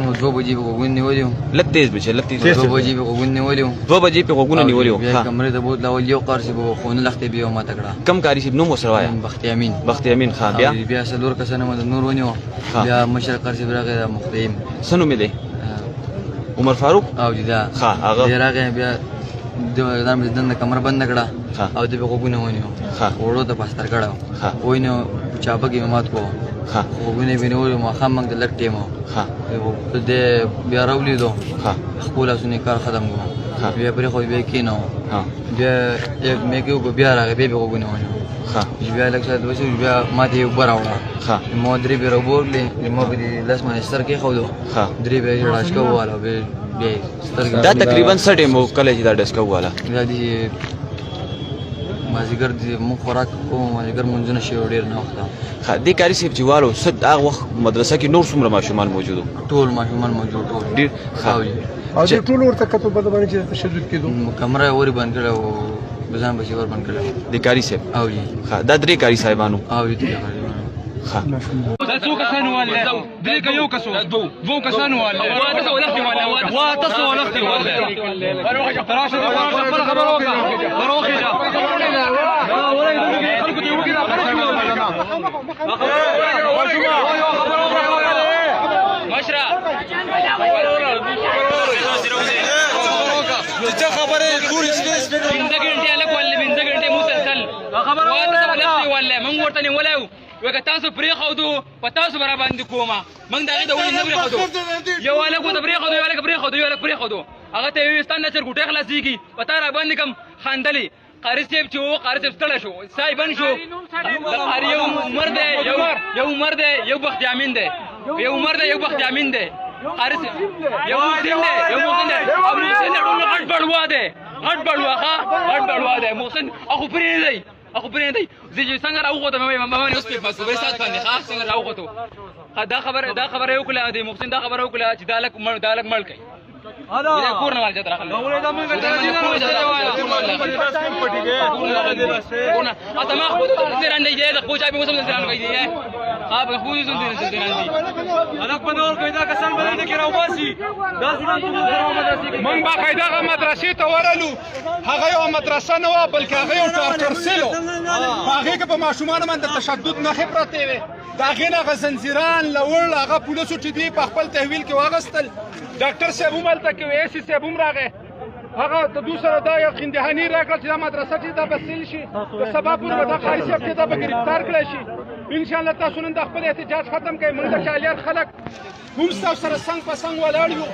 نو 2 بجې په غوږونه نیولې وم. لږ تیز بچې لږ تیز. 2 بجې په غوږونه نیولې وم. 2 بجې په غوږونه نیولې وم. بیا کمرې ته بوتلول یو قار صاحب خونه لختې بیا ماته کړه. کم قاري صاحب نوم ورسره وایه؟ بختي امین. بختي امین ښه بیا؟ بیا څلور کسانه مې نور ونیو. بیا مشر قار صاحب راغی مختیم. څه نوم یې دی؟ عمر فاروق. او دا ښه هغه راغی بیا دا مې دنده کمره بند کړه او د غوږونه ونیو. وړو ته پاستر کړه وینو چاپه کې مات کو. غوږونه یې ونیول ماښام موږ د لږ ټیم و د بیا راولیدو خپل اسونه کار ختم کړو. بیا پرې خو بیا کېنو بیا مې کې بیا راغی بیا غوږونه ونیو. بیا لږ څه دوه بیا ماته یو بر راوړه. مو درې بیا راوبورلې مو په دې لاس باندې ستر کې خو درې بیا راځکو والا دا تقریبا څه ټیم و کله چې دا ډسکو والا؟ دا دي مازیګر دې مونږ خوراک کوو مازیګر مونځونه شی ډېر نه وخت. دې کاري صاحب چې والو څه هغه وخت مدرسه کې نور څومره ماشومان موجود وو؟ ټول ماشومان موجود ټول ډېر. او دې ټول ورته کتو په باندې چې تشدد کېدو کمره ورې بند کړه او بزان بشي ور بند کړه دې کاري صاحب. او دا درې کاري صاحبانو. او دې دا څو کسانو والله درې که یو کسو دوه کسانو والله واته ولختي والله تراشه خبر خبر وکړه وروخه خلکو دې وګړه مشرا څه خبره پوری سپیس په 5 غنټه له کول 5 غنټه مسلسل خبر واته ولختي والله مونږ ورته نه ولایو وکه تاسو پرې خودو په تاسو برابر باندې کومه موږ دا د ولې نه پرې خودو یو الګ وته پرې خودو یو الګ پرې خودو یو الګ پرې خودو هغه ته یو ستانه چر ګټه خلاصيږي پتا را باندې کم خاندلې قاری صاحب چې و قاری صاحب ستړی شو صاحبن شو قاری یو عمر دی یو عمر دی یو بخت امین دی یو عمر دی یو بخت امین دی قاری یو محسن دی یو محسن دی او محسن ډول غټ بړوا دی غټ بړوا ها غټ بړوا دی محسن اخو پرې دی اخو پرې دی زه څنګه راوغوته مې مې اوس په بس سات باندې ښه څنګه راوغوته دا خبره یو کله دی محسن دا خبره یو کله چې دالک مړ کوي دا کور نه راځي راخله ولې دا موږ ته دي نه کونه اته ما خو دې رانه دی د پوجا به مسلمان ځان کوي دی ها به خو دې ځان دي انا په نور کې دا کسان باندې کې راوباسي دا ځان ته مدرسې کې من باقاعده هغه مدرسې ته ورلو هغه یو مدرسه نه و بلکې هغه یو ټارچر سیلو هغه کې په ماشومان باندې تشدد نه خبرته وي دا غینه غزنجیران لول هغه پولیسو چې دی په خپل تحویل کې واغستل ډاکټر صاحب ملته کې وې سي صاحب راغې هغه د دوسره دا خندهانی راکړه چې دا مدرسه چې دا بسیل شي د سبب په دا قاری صاحب ته دا گرفتار کړی شي ان شاء الله تاسو نن د خپل احتجاج ختم کړئ موږ د چالیار خلک هم تاسو سره څنګ په څنګ ولاړ یو